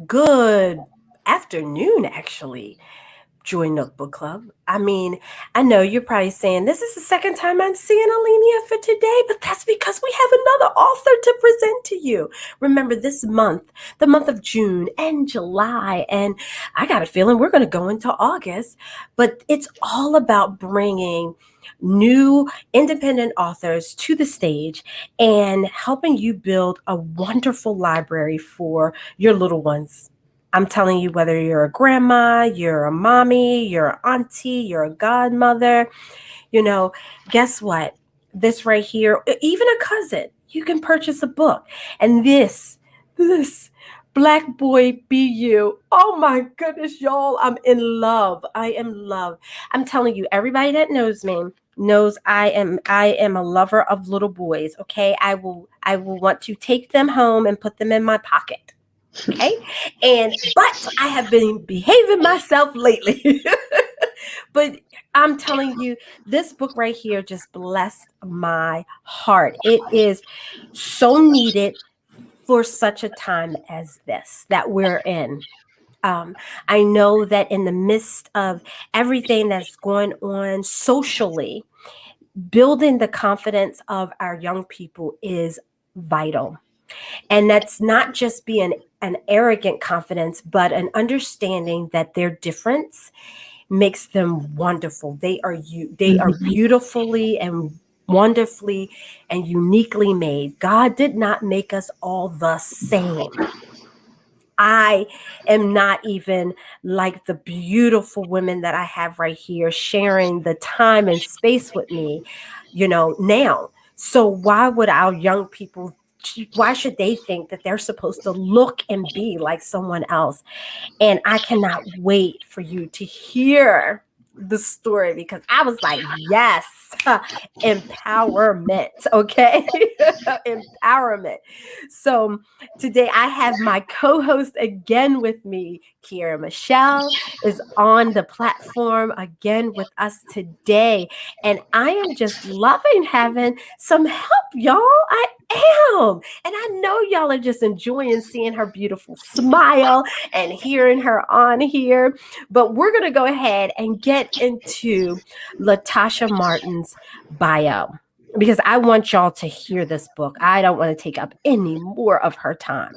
Good afternoon, actually. Join Nook Book Club. I mean, I know you're probably saying this is the second time I'm seeing Allenia for today, but that's because we have another author to present to you. Remember, this month, the month of June and July, and I got a feeling we're going to go into August, but it's all about bringing new independent authors to the stage and helping you build a wonderful library for your little ones. I'm telling you, whether you're a grandma, you're a mommy, you're an auntie, you're a godmother, you know, guess what? This right here, even a cousin, you can purchase a book. And this Black Boy Be You. Oh my goodness, y'all, I'm in love. I am love. I'm telling you, everybody that knows me knows I am a lover of little boys, okay? I will want to take them home and put them in my pocket. Okay. But I have been behaving myself lately. But I'm telling you, this book right here just blessed my heart. It is so needed for such a time as this that we're in. Um, I know that in the midst of everything that's going on socially, building the confidence of our young people is vital. And that's not just being an arrogant confidence, but an understanding that their difference makes them wonderful. They are beautifully and wonderfully and uniquely made. God did not make us all the same. I am not even like the beautiful women that I have right here sharing the time and space with me, now. So why would our young people why should they think that they're supposed to look and be like someone else? And I cannot wait for you to hear the story because I was like, yes, empowerment, okay? Empowerment. So today I have my co-host again with me. Kiarah Michelle is on the platform again with us today. And I am just loving having some help, y'all. I am. And I know y'all are just enjoying seeing her beautiful smile and hearing her on here. But we're going to go ahead and get into LaToshia Martin's bio because I want y'all to hear this book. I don't want to take up any more of her time.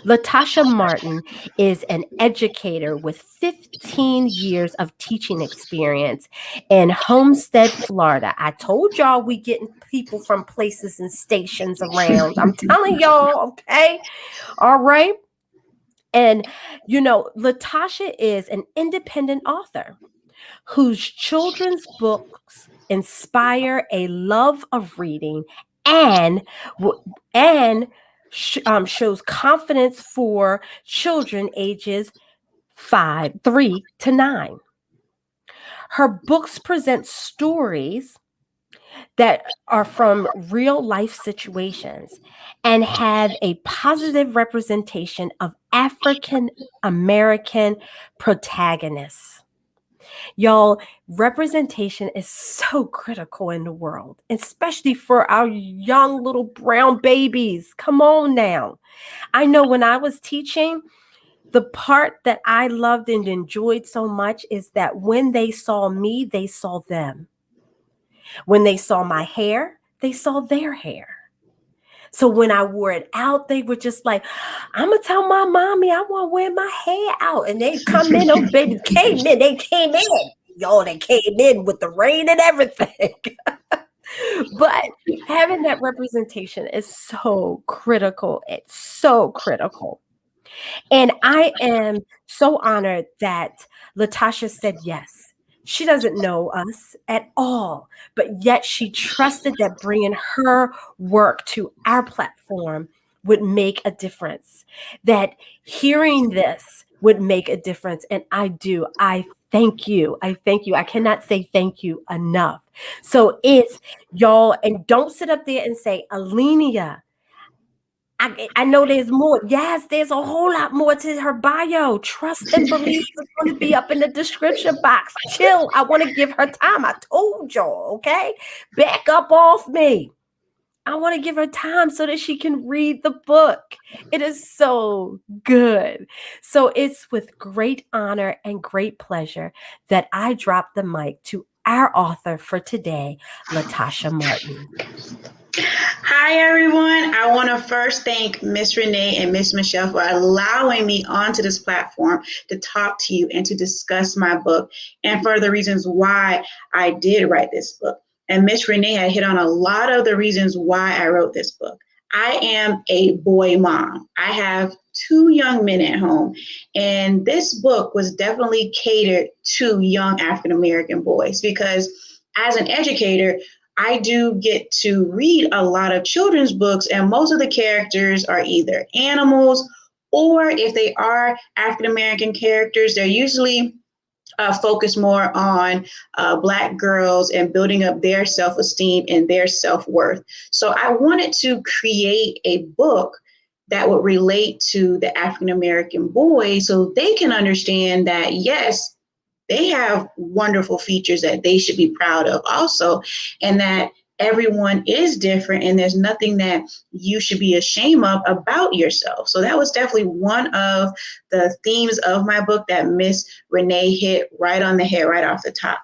LaToshia Martin is an educator with 15 years of teaching experience in Homestead, Florida. I told y'all we getting people from places and stations around. I'm telling y'all, okay? All right. And, LaToshia is an independent author whose children's books inspire a love of reading and shows confidence for children ages 3 to 9. Her books present stories that are from real life situations and have a positive representation of African American protagonists. Y'all, representation is so critical in the world, especially for our young little brown babies. Come on now. I know when I was teaching, the part that I loved and enjoyed so much is that when they saw me, they saw them. When they saw my hair, they saw their hair. So when I wore it out, they were just like, I'm gonna tell my mommy I want to wear my hair out. And they come in, those babies came in, they came in. Y'all, they came in with the rain and everything. But having that representation is so critical. It's so critical. And I am so honored that LaToshia said yes. She doesn't know us at all, but yet she trusted that bringing her work to our platform would make a difference, that hearing this would make a difference. And I do. I thank you. I thank you. I cannot say thank you enough. So it's y'all, and don't sit up there and say, Allenia, I know there's more. Yes, there's a whole lot more to her bio. Trust and believe is going to be up in the description box. Chill. I want to give her time. I told y'all, okay? Back up off me. I want to give her time so that she can read the book. It is so good. So it's with great honor and great pleasure that I drop the mic to our author for today, LaToshia Martin. Hi, everyone. I want to first thank Miss Renee and Miss Michelle for allowing me onto this platform to talk to you and to discuss my book and for the reasons why I did write this book. And Miss Renee had hit on a lot of the reasons why I wrote this book. I am a boy mom. I have 2 young men at home, and this book was definitely catered to young African American boys because as an educator, I do get to read a lot of children's books, and most of the characters are either animals or if they are African American characters, they're usually focused more on Black girls and building up their self-esteem and their self-worth. So I wanted to create a book that would relate to the African American boys so they can understand that, yes, they have wonderful features that they should be proud of also, and that everyone is different and there's nothing that you should be ashamed of about yourself. So that was definitely one of the themes of my book that Miss Renee hit right on the head, right off the top.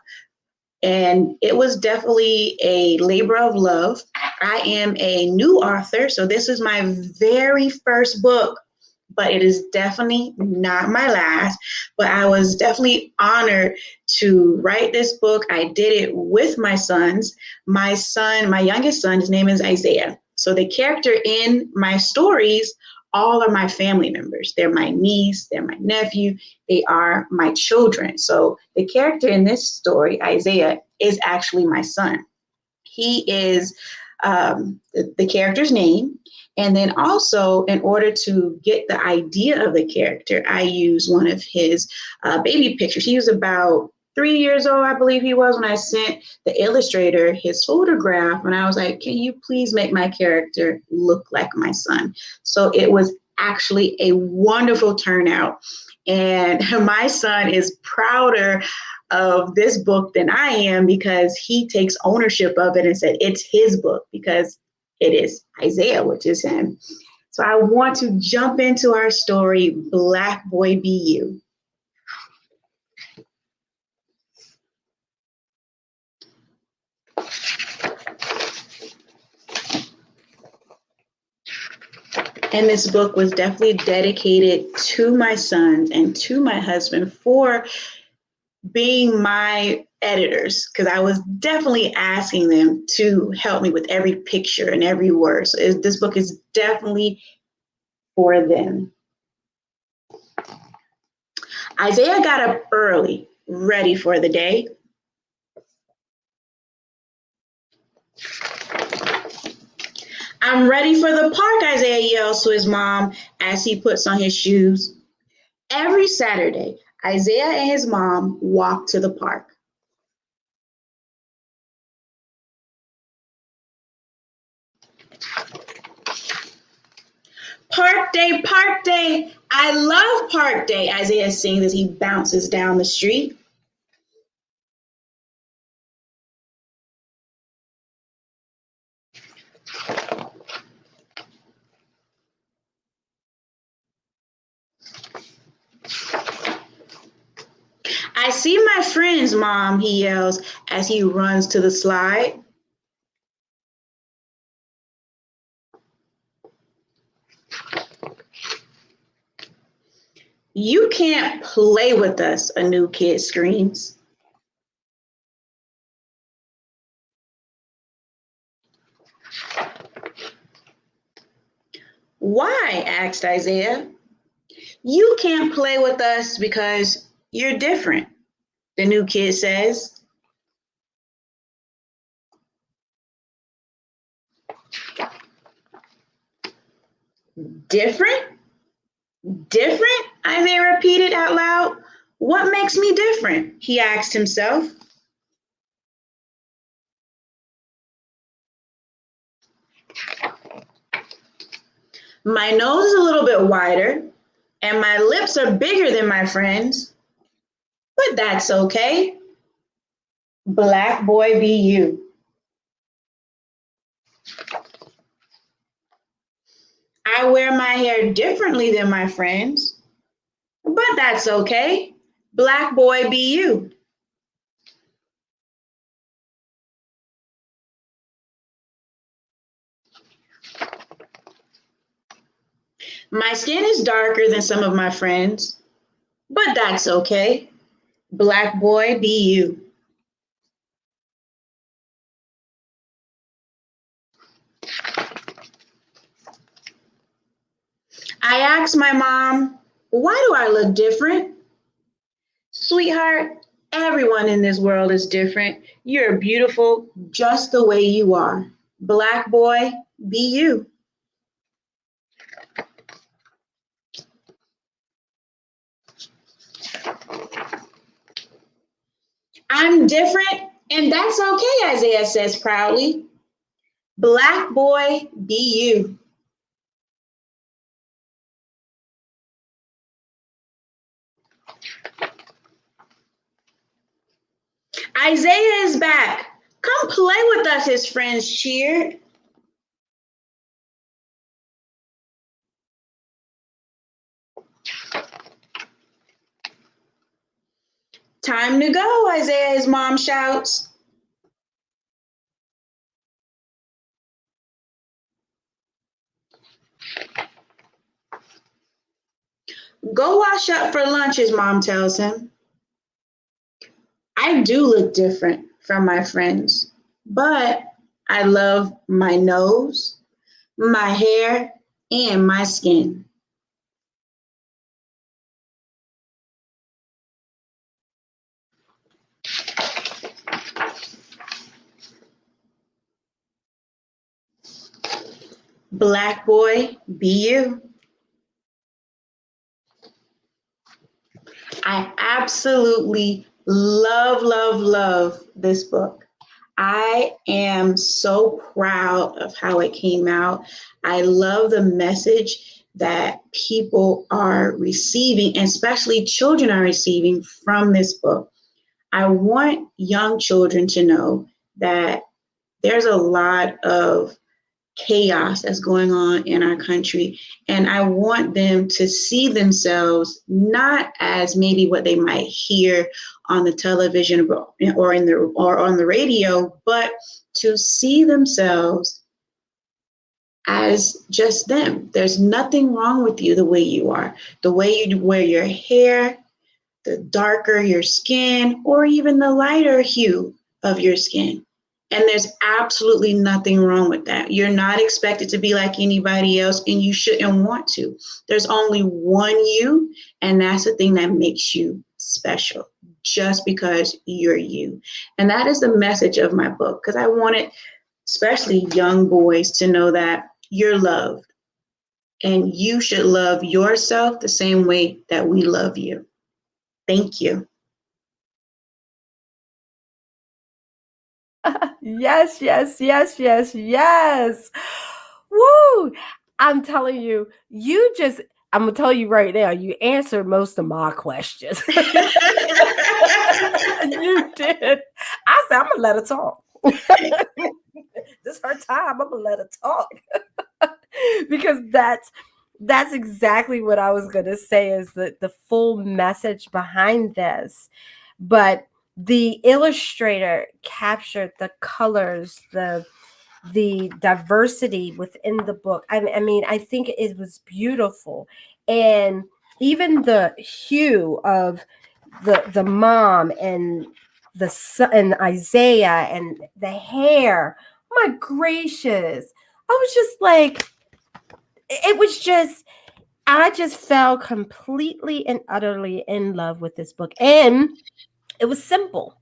And it was definitely a labor of love. I am a new author, so this is my very first book, but it is definitely not my last. But I was definitely honored to write this book. I did it with my sons. My youngest son, his name is Isaiah. So the character in my stories, all are my family members. They're my niece, they're my nephew, they are my children. So the character in this story, Isaiah, is actually my son. He is the character's name. And then also, in order to get the idea of the character, I used one of his baby pictures. He was about 3 years old, I believe he was, when I sent the illustrator his photograph. And I was like, can you please make my character look like my son? So it was actually a wonderful turnout. And my son is prouder of this book than I am because he takes ownership of it and said it's his book because it is Isaiah, which is him. So I want to jump into our story, Black Boy Be You. And this book was definitely dedicated to my sons and to my husband for being my editors, because I was definitely asking them to help me with every picture and every word. So this book is definitely for them. Isaiah got up early, ready for the day. I'm ready for the park, Isaiah yells to his mom as he puts on his shoes. Every Saturday, Isaiah and his mom walk to the park. Park day, park day. I love park day, Isaiah sings as he bounces down the street. I see my friends, Mom, he yells as he runs to the slide. You can't play with us, a new kid screams. Why? Asked Isaiah. You can't play with us because you're different, the new kid says. Different? Different? Isaiah repeated out loud. What makes me different? He asked himself. My nose is a little bit wider, and my lips are bigger than my friends, but that's okay. Black boy be you. I wear my hair differently than my friends, but that's okay. Black boy, be you. My skin is darker than some of my friends, but that's okay. Black boy, be you. I asked my mom, why do I look different? Sweetheart, everyone in this world is different. You're beautiful just the way you are. Black boy, be you. I'm different, and that's okay, Isaiah says proudly. Black boy, be you. Isaiah is back. Come play with us, his friends cheered. Time to go, Isaiah's mom shouts. Go wash up for lunch, his mom tells him. I do look different from my friends, but I love my nose, my hair, and my skin. Black boy, be you. I absolutely love this book. I am so proud of how it came out. I love the message that people are receiving, and especially children are receiving from this book. I want young children to know that there's a lot of chaos that's going on in our country. And I want them to see themselves not as maybe what they might hear on the television or on the radio, but to see themselves as just them. There's nothing wrong with you the way you are, the way you wear your hair, the darker your skin, or even the lighter hue of your skin. And there's absolutely nothing wrong with that. You're not expected to be like anybody else, and you shouldn't want to. There's only one you, and that's the thing that makes you special, just because you're you. And that is the message of my book, because I wanted, especially young boys, to know that you're loved, and you should love yourself the same way that we love you. Thank you. Yes, yes, yes, yes, yes. Woo! I'm telling you, I'm gonna tell you right now, you answered most of my questions. You did. I said, I'm gonna let her talk. This is her time. I'm gonna let her talk. Because that's exactly what I was gonna say is the full message behind this. But the illustrator captured the colors, the diversity within the book. I mean, I think it was beautiful. And even the hue of the mom and the son and Isaiah and the hair. My gracious. I was just like, it was just, I just fell completely and utterly in love with this book. And it was simple.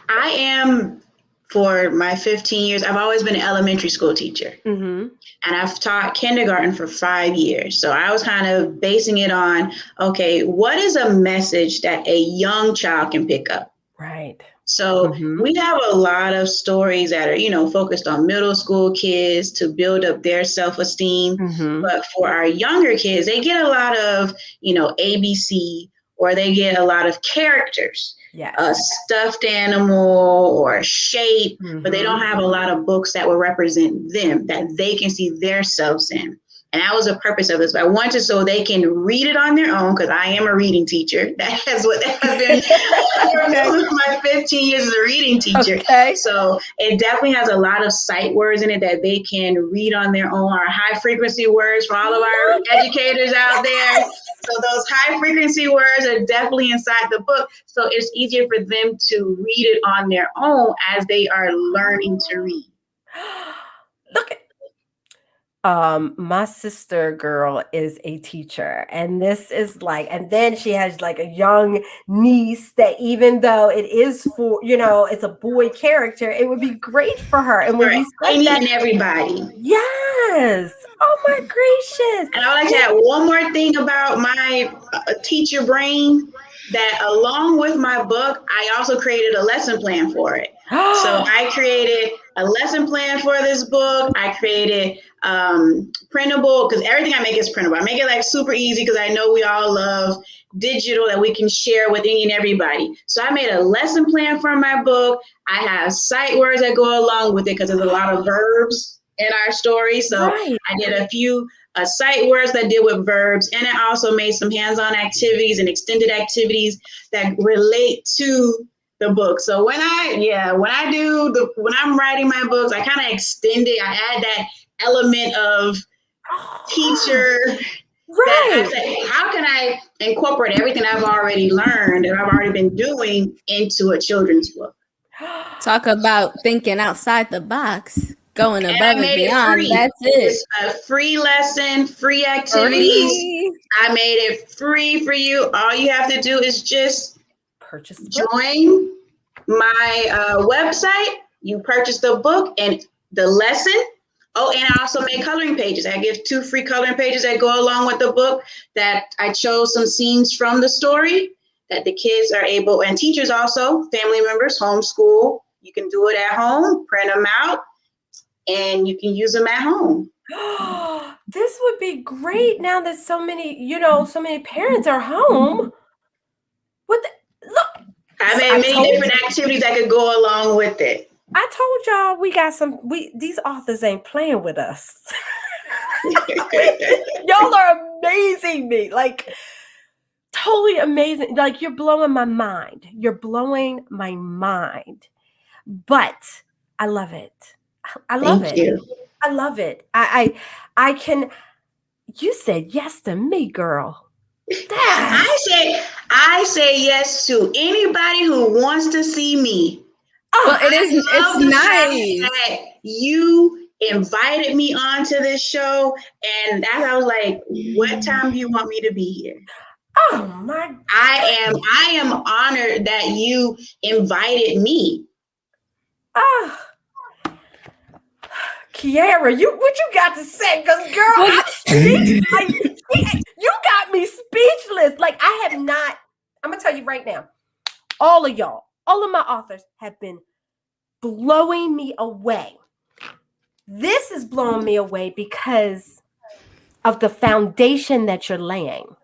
I am, for my 15 years, I've always been an elementary school teacher. Mm-hmm. And I've taught kindergarten for 5 years. So I was kind of basing it on, okay, what is a message that a young child can pick up? Right. So Mm-hmm. we have a lot of stories that are, focused on middle school kids to build up their self-esteem. Mm-hmm. But for our younger kids, they get a lot of, ABC, or they get a lot of characters. a Yes. stuffed animal or a shape, but they don't Mm-hmm. have a lot of books that will represent them, that they can see themselves in. And that was the purpose of this. But I wanted so they can read it on their own, because I am a reading teacher. That has been Okay. my 15 years as a reading teacher. Okay. So it definitely has a lot of sight words in it that they can read on their own, our high frequency words for all of our Love it. educators out there. So those high frequency words are definitely inside the book. So it's easier for them to read it on their own as they are learning to read. Look at my sister girl is a teacher, and this is like, and then she has like a young niece that, even though it is for, it's a boy character, it would be great for her. And For when you said any that, and everybody. yes, oh my gracious. And I would like to add one more thing about my teacher brain, that along with my book, I also created a lesson plan for it. So I created a lesson plan for this book. I created printable, because everything I make is printable. I make it like super easy, because I know we all love digital that we can share with any and everybody. So I made a lesson plan for my book. I have sight words that go along with it, because there's a lot of verbs in our story. So Right. I did a few sight words that deal with verbs, and I also made some hands-on activities and extended activities that relate to the book. So when I'm writing my books, I kind of extend it. I add that element of teacher, that I Right. say, how can I incorporate everything I've already learned and I've already been doing into a children's book? Talk about thinking outside the box, going And above I and made it beyond. free. That's it. It's a free lesson, free activities. Free. I made it free for you. All you have to do is just Purchase the book. join my website. You purchase the book and the lesson. Oh, and I also make coloring pages. I give 2 free coloring pages that go along with the book, that I chose some scenes from the story that the kids are able, and teachers also, family members, homeschool. You can do it at home, print them out, and you can use them at home. This would be great now that so many parents are home. What look, I I made many told different activities that could go along with it. I told y'all we got these authors ain't playing with us. Y'all are amazing me. Like, totally amazing. Like, you're blowing my mind. You're blowing my mind. But I love it. I love Thank it. you. I love it. I can You said yes to me, girl. I That's say I say yes to anybody who wants to see me. Well, oh, it's Love the fact nice. that you invited me onto this show, and as I was like, what time do you want me to be here? oh my I am honored that you invited me. oh. Kiarah, what you got to say? Because girl, Well, I'm speechless. Like, you got me speechless. Like, I have not. I'm gonna tell you right now, all of y'all, all of my authors have been blowing me away. This is blowing me away because of the foundation that you're laying.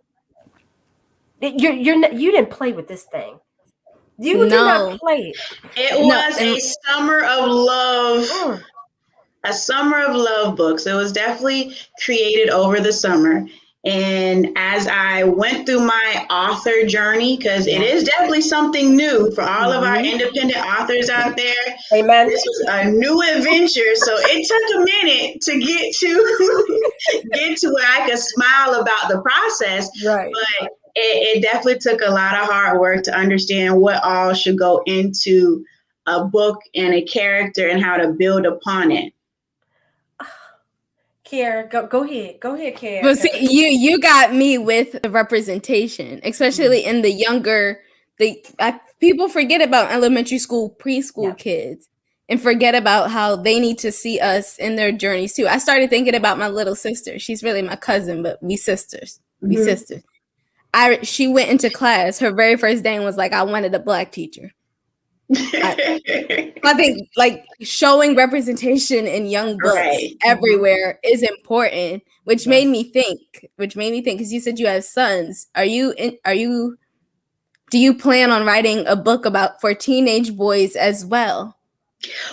You didn't play with this thing. You did not no, play it. It no, was and a summer of love, Mm. a summer of love books. It was definitely created over the summer. And as I went through my author journey, because it Yeah. is definitely something new for all of our Mhm. independent authors out there, Amen. this was a new adventure. So it took a minute to get to get to where I could smile about the process. Right. But it definitely took a lot of hard work to understand what all should go into a book and a character and how to build upon it. Kiarah, go ahead. Go ahead, Kiarah. but see, 'Cause you got me with the representation, mm, especially in the younger. People forget about elementary school, yeah. preschool kids, and forget about how they need to see us in their journeys too. I started thinking about my little sister. She's really my cousin, but we sisters. We Mm-hmm. sisters. She went into class. Her very first day and was like, "I wanted a black teacher." I think like showing representation in young books Right. Mhm. everywhere is important, which made Yes. me think. Which made me think because you said you have sons. Are you Do you plan on writing a book for teenage boys as well?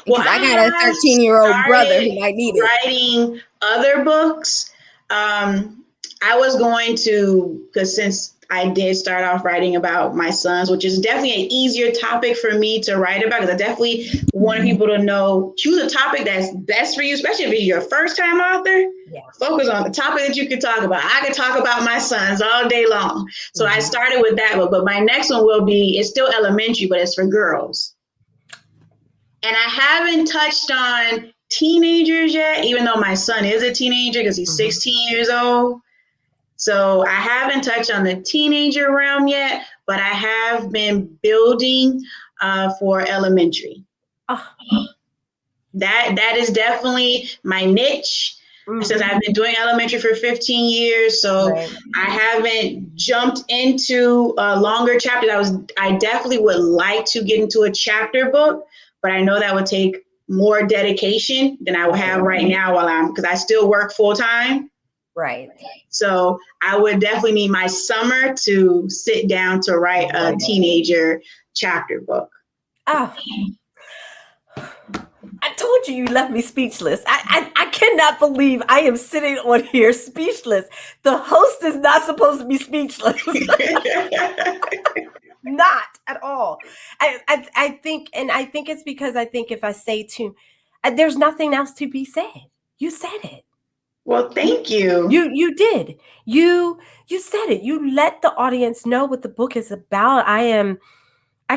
Well, Because I got a I have 13-year-old brother who started might need it. writing other books. I was going to, because since I did start off writing about my sons, which is definitely an easier topic for me to write about, because I definitely want people to know, choose a topic that's best for you, especially if you're a first time author. Yeah. Focus on the topic that you can talk about. I could talk about my sons all day long. So I started with that one, but my next one will be, it's still elementary, but it's for girls. And I haven't touched on teenagers yet, even though my son is a teenager because he's 16 years old. So I haven't touched on the teenager realm yet, but I have been building for elementary. Oh. That is definitely my niche. Since I've been doing elementary for 15 years, so I haven't jumped into longer chapters. I definitely would like to get into a chapter book, but I know that would take more dedication than I would have right now because I still work full time. Right. So I would definitely need my summer to sit down to write a teenager chapter book. Oh. I told you left me speechless. I cannot believe I am sitting on here speechless. The host is not supposed to be speechless. Not at all. I think it's because I think if I say there's nothing else to be said. You said it. Well, thank you. You did. You said it. You let the audience know what the book is about. I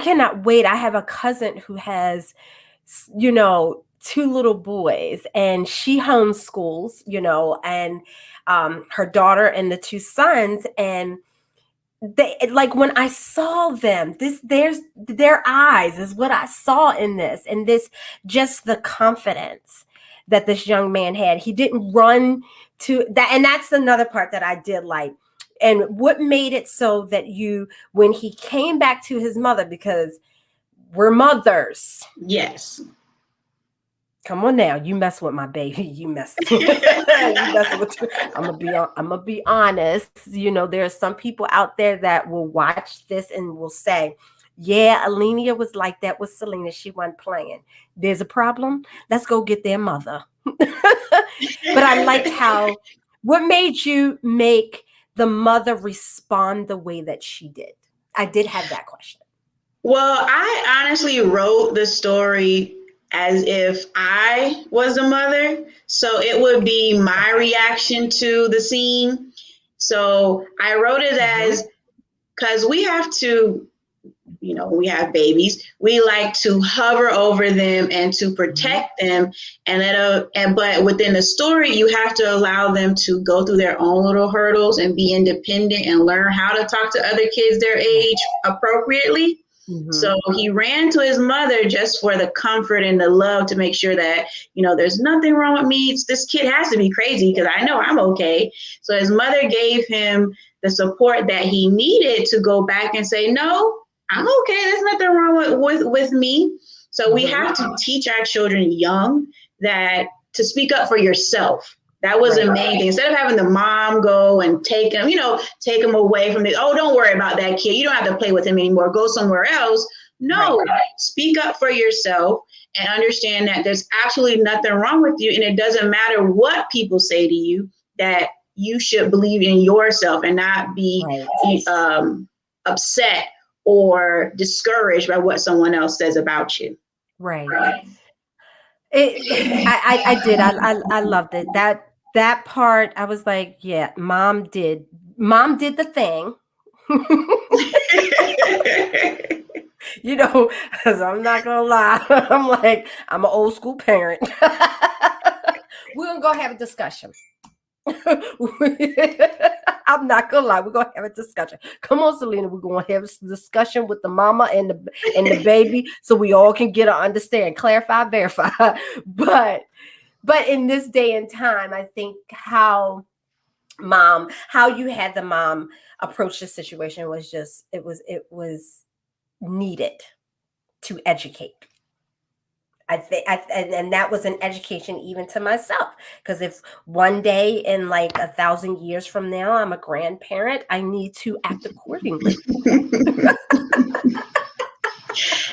cannot wait. I have a cousin who has, two little boys, and she homeschools, and her daughter and the two sons, and they, like, when I saw them, there's their eyes is what I saw in this, and this, just the confidence that this young man had. He didn't run to that, and that's another part that I did like. And what made it so that when he came back to his mother, because we're mothers. Yes. Come on now, you mess with my baby. You mess. You mess with. I'm gonna be honest. There are some people out there that will watch this and will say, "Yeah, Allenia was like that with Selena. She wasn't playing. There's a problem. Let's go get their mother." But I liked how. What made you make the mother respond the way that she did? I did have that question. Well, I honestly wrote the story as if I was the mother. So it would be my reaction to the scene. So I wrote it as, because we have to, we have babies. We like to hover over them and to protect them. But within the story, you have to allow them to go through their own little hurdles and be independent and learn how to talk to other kids their age appropriately. So he ran to his mother just for the comfort and the love to make sure that, there's nothing wrong with me. This kid has to be crazy because I know I'm okay. So his mother gave him the support that he needed to go back and say, no, I'm okay. There's nothing wrong with me. So we have to teach our children young that to speak up for yourself. That was the main thing. Instead of having the mom go and take him away from oh, don't worry about that kid. You don't have to play with him anymore. Go somewhere else. No, speak up for yourself and understand that there's actually nothing wrong with you. And it doesn't matter what people say to you, that you should believe in yourself and not be upset or discouraged by what someone else says about you. Right. I did. I loved it. That part, I was like, yeah, mom did the thing. Because I'm not gonna lie. I'm like, I'm an old school parent. We're gonna go have a discussion. I'm not gonna lie, we're gonna have a discussion. Come on, Selena, we're gonna have a discussion with the mama and the baby, so we all can get to understand, clarify, verify. But in this day and time, I think how you had the mom approach the situation was just it was needed to educate. I think, and that was an education even to myself. Because if one day in like 1,000 years from now I'm a grandparent, I need to act accordingly.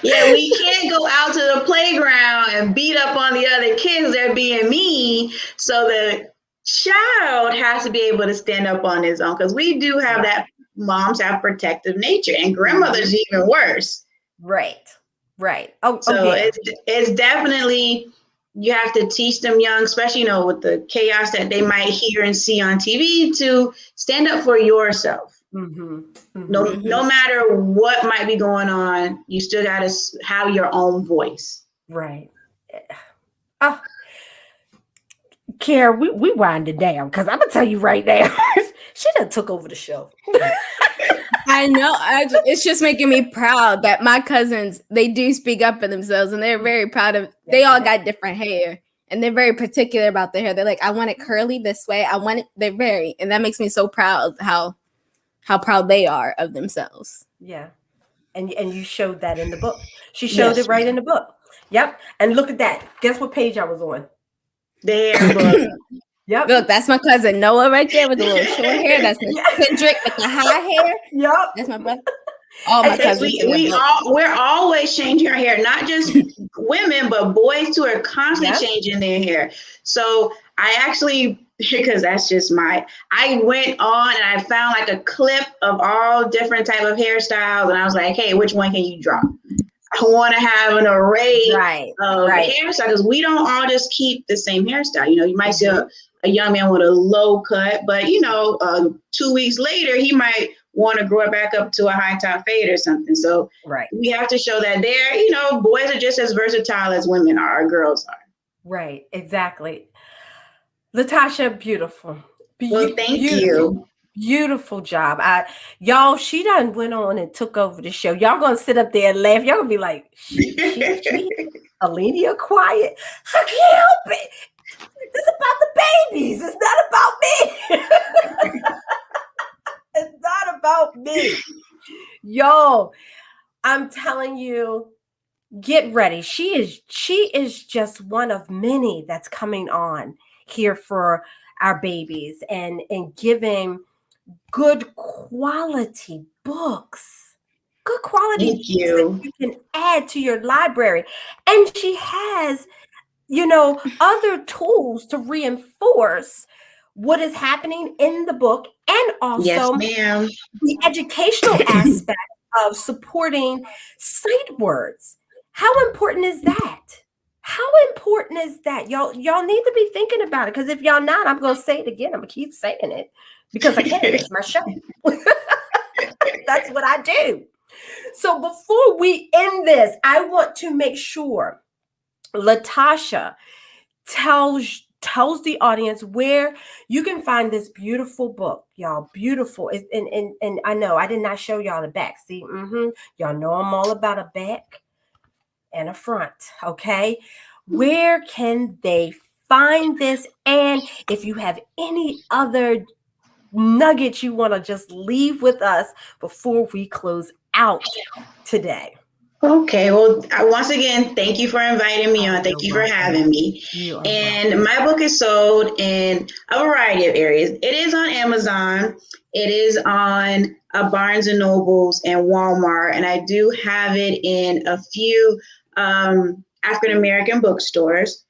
Yeah, we can't go out to the playground and beat up on the other kids. They're being mean. So the child has to be able to stand up on his own, because we do have that. Moms have protective nature, and grandmothers even worse. Right. Oh, So yeah. it's definitely, you have to teach them young, especially with the chaos that they might hear and see on TV, to stand up for yourself. No matter what might be going on, you still got to have your own voice. Right. Oh, Kiarah, we winding down, because I'm gonna tell you right now, she done took over the show. I know. It's just making me proud that my cousins, they do speak up for themselves, and they're very proud of. They all got different hair, and they're very particular about their hair. They're like, I want it curly this way. I want it. They're very, and that makes me so proud how proud they are of themselves. Yeah, and you showed that in the book. She showed it right in the book. Yep. And look at that. Guess what page I was on? The hair book. Yep. Look, that's my cousin Noah right there with the little short hair. That's Kendrick with the high hair. Yep. That's my brother. All my cousins. We're always changing our hair, not just women, but boys too are constantly changing their hair. So I actually, because that's just I went on and I found like a clip of all different type of hairstyles, and I was like, hey, which one can you draw? I want to have an array of hairstyles, because we don't all just keep the same hairstyle. You might see a young man with a low cut, but 2 weeks later he might want to grow it back up to a high top fade or something. So we have to show that boys are just as versatile as women are, or girls are. Right, exactly. LaToshia, beautiful. Well, thank you. Beautiful job. Y'all, she done went on and took over the show. Y'all gonna sit up there and laugh. Y'all gonna be like, she Allenia quiet. I can't help it. It's about the babies. It's not about me. It's not about me. Yo, I'm telling you, get ready. She is just one of many that's coming on here for our babies and giving good quality books. Good quality Thank you. That you can add to your library. And she has, other tools to reinforce what is happening in the book, and also the educational aspect of supporting sight words. How important is that? How important is that? Y'all need to be thinking about it, because if y'all not, I'm going to say it again. I'm going to keep saying it because I can. It's my show. That's what I do. So before we end this, I want to make sure LaToshia tells the audience where you can find this beautiful book, y'all. Beautiful. And I know I did not show y'all the back. See, y'all know I'm all about a back and a front. Okay, where can they find this? And if you have any other nuggets you want to just leave with us before we close out today. Okay, well, once again, thank you for inviting me on. Thank you for having me. And my book is sold in a variety of areas. It is on Amazon. It is on Barnes and Nobles and Walmart. And I do have it in a few African-American bookstores.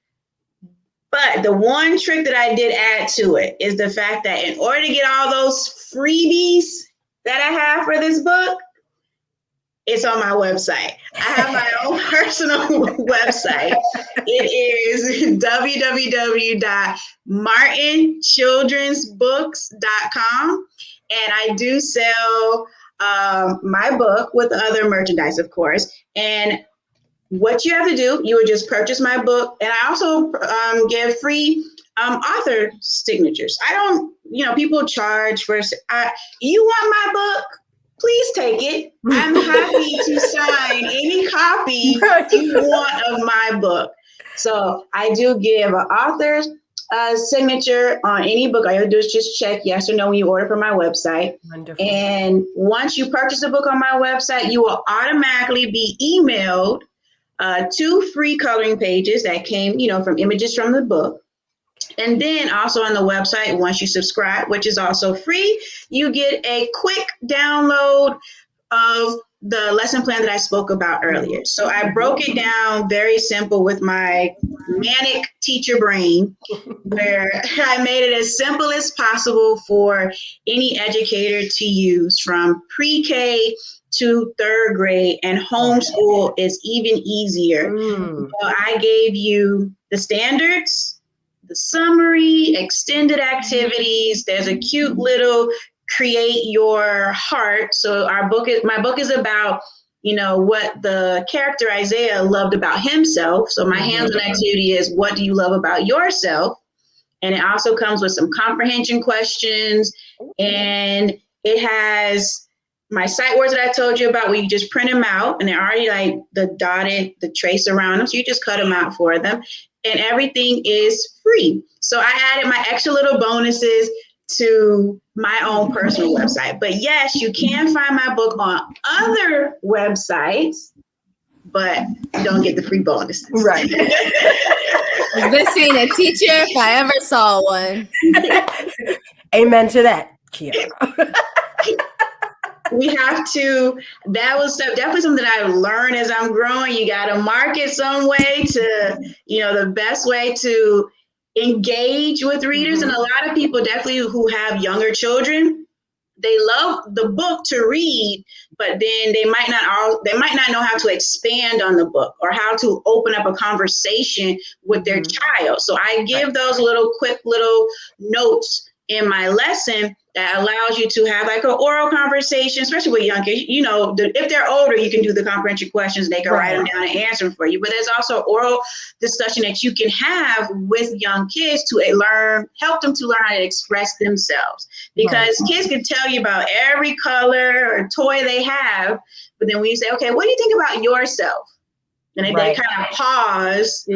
But the one trick that I did add to it is the fact that in order to get all those freebies that I have for this book, it's on my website. I have my own personal website. It is www.martinchildrensbooks.com. And I do sell my book with other merchandise, of course. And what you have to do, you would just purchase my book. And I also give free author signatures. I don't, people charge for, you want my book? Please take it. I'm happy to sign any copy you want of my book. So I do give an author's signature on any book. All you have to do is just check yes or no when you order from my website. Wonderful. And once you purchase a book on my website, you will automatically be emailed 2 free coloring pages that came, from images from the book. And then also on the website, once you subscribe, which is also free, you get a quick download of the lesson plan that I spoke about earlier. So I broke it down very simple with my manic teacher brain, where I made it as simple as possible for any educator to use from pre-K to 3rd grade, and homeschool is even easier. So I gave you the standards, the summary, extended activities. There's a cute little create your heart. So my book is about, what the character Isaiah loved about himself. So my hands-on activity is, what do you love about yourself? And it also comes with some comprehension questions, and it has my sight words that I told you about, where you just print them out and they're already like the trace around them. So you just cut them out for them, and everything is free. So I added my extra little bonuses to my own personal website. But yes, you can find my book on other websites, but you don't get the free bonuses. Right. This ain't a teacher if I ever saw one. Amen to that, Kiarah. We have to, that was definitely something that I learned as I'm growing. You got to market some way to, the best way to engage with readers. And a lot of people definitely who have younger children, they love the book to read, but then they might not know how to expand on the book or how to open up a conversation with their child. So I give those quick little notes in my lesson that allows you to have like an oral conversation, especially with young kids. If they're older, you can do the comprehension questions. They can write them down and answer them for you. But there's also oral discussion that you can have with young kids to help them to learn how to express themselves. Because kids can tell you about every color or toy they have, but then when you say, okay, what do you think about yourself? And they kind of pause.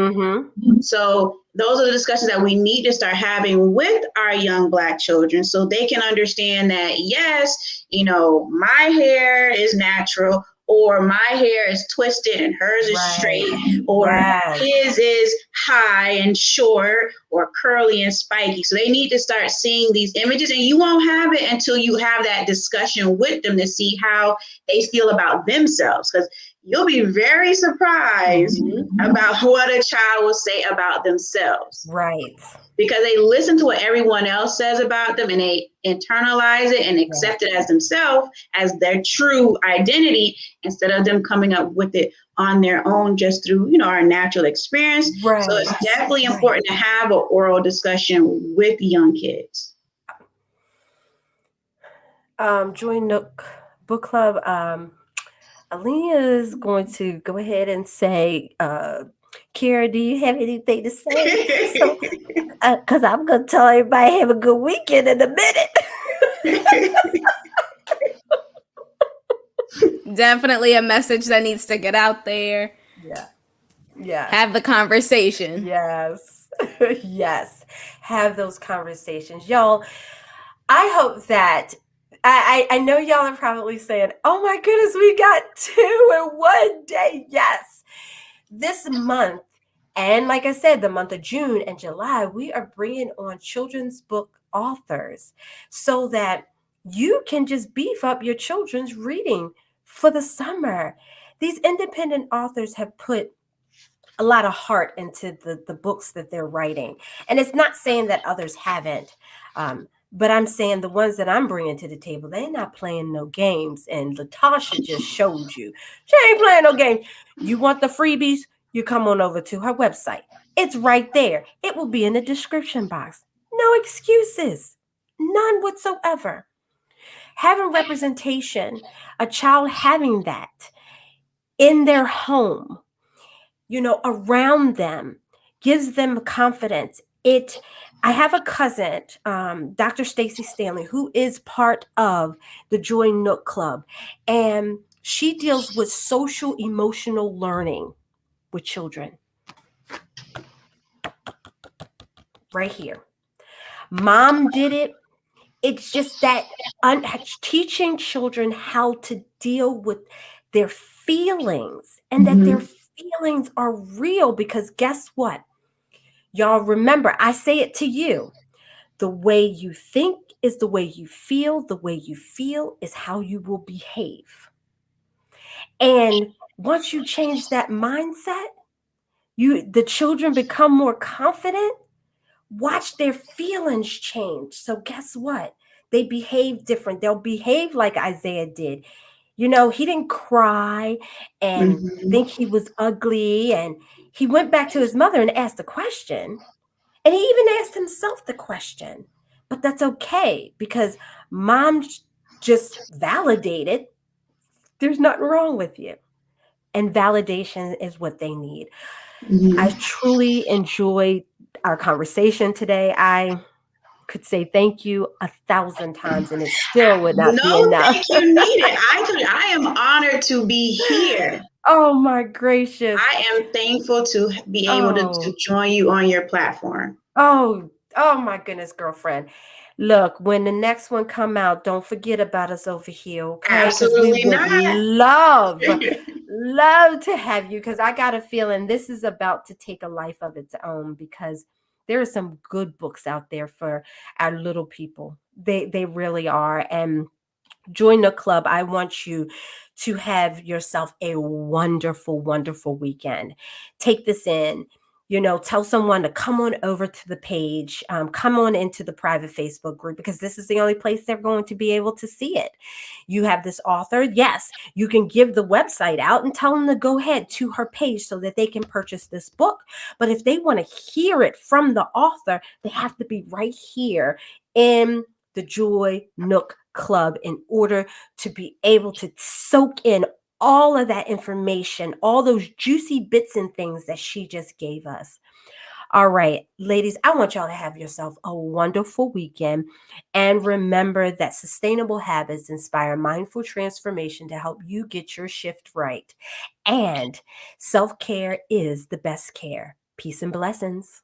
So those are the discussions that we need to start having with our young Black children, so they can understand that, yes, my hair is natural, or my hair is twisted and hers is straight, or his is high and short, or curly and spiky. So they need to start seeing these images, and you won't have it until you have that discussion with them to see how they feel about themselves. Because you'll be very surprised about what a child will say about themselves. Right. Because they listen to what everyone else says about them, and they internalize it and accept it as themselves, as their true identity, instead of them coming up with it on their own just through, our natural experience. So it's definitely important to have an oral discussion with young kids. Join Nook Book Club. Allenia is going to go ahead and say, Kiarah, do you have anything to say? So, because I'm going to tell everybody have a good weekend in a minute. Definitely a message that needs to get out there. Yeah. Have the conversation. Yes. Yes. Have those conversations. Y'all, I hope that I know y'all are probably saying, oh my goodness, we got 2 in one day. Yes. This month, and like I said, the month of June and July, we are bringing on children's book authors so that you can just beef up your children's reading for the summer. These independent authors have put a lot of heart into the books that they're writing. And it's not saying that others haven't, but I'm saying the ones that I'm bringing to the table, they're not playing no games. And LaToshia just showed you. She ain't playing no games. You want the freebies? You come on over to her website. It's right there. It will be in the description box. No excuses. None whatsoever. Having representation, a child having that in their home, around them, gives them confidence. I have a cousin, Dr. Stacy Stanley, who is part of the Joy Nook Club, and she deals with social emotional learning with children. Right here. Mom did it. It's just that teaching children how to deal with their feelings, and that their feelings are real because guess what? Y'all remember, I say it to you. The way you think is the way you feel. The way you feel is how you will behave. And once you change that mindset, the children become more confident. Watch their feelings change. So guess what? They behave different. They'll behave like Isaiah did. You know, he didn't cry and Mhm. think he was ugly. And he went back to his mother and asked a question. And he even asked himself the question. But that's okay because mom just validated there's nothing wrong with you. And validation is what they need. I Mhm. truly enjoyed our conversation today. I could say thank you 1,000 times and it still would not be No, enough. thank you needed. I am honored to be here. Oh my gracious. I am thankful to be able to Oh, join you on your platform. oh my goodness, girlfriend. Look, when the next one come out, don't forget about us over here, okay? Because we Absolutely would not. love to have you because I got a feeling this is about to take a life of its own because there are some good books out there for our little people. They really are. And join the club. I want you to have yourself a wonderful, wonderful weekend. Take this in. You know, tell someone to come on over to the page, come on into the private Facebook group because this is the only place they're going to be able to see it. You have this author. Yes, you can give the website out and tell them to go ahead to her page so that they can purchase this book. But if they want to hear it from the author, they have to be right here in the Joy Nook Club in order to be able to soak in all of that information, all those juicy bits and things that she just gave us. All right, ladies, I want y'all to have yourself a wonderful weekend. And remember that sustainable habits inspire mindful transformation to help you get your shift right. And self care is the best care. Peace and blessings.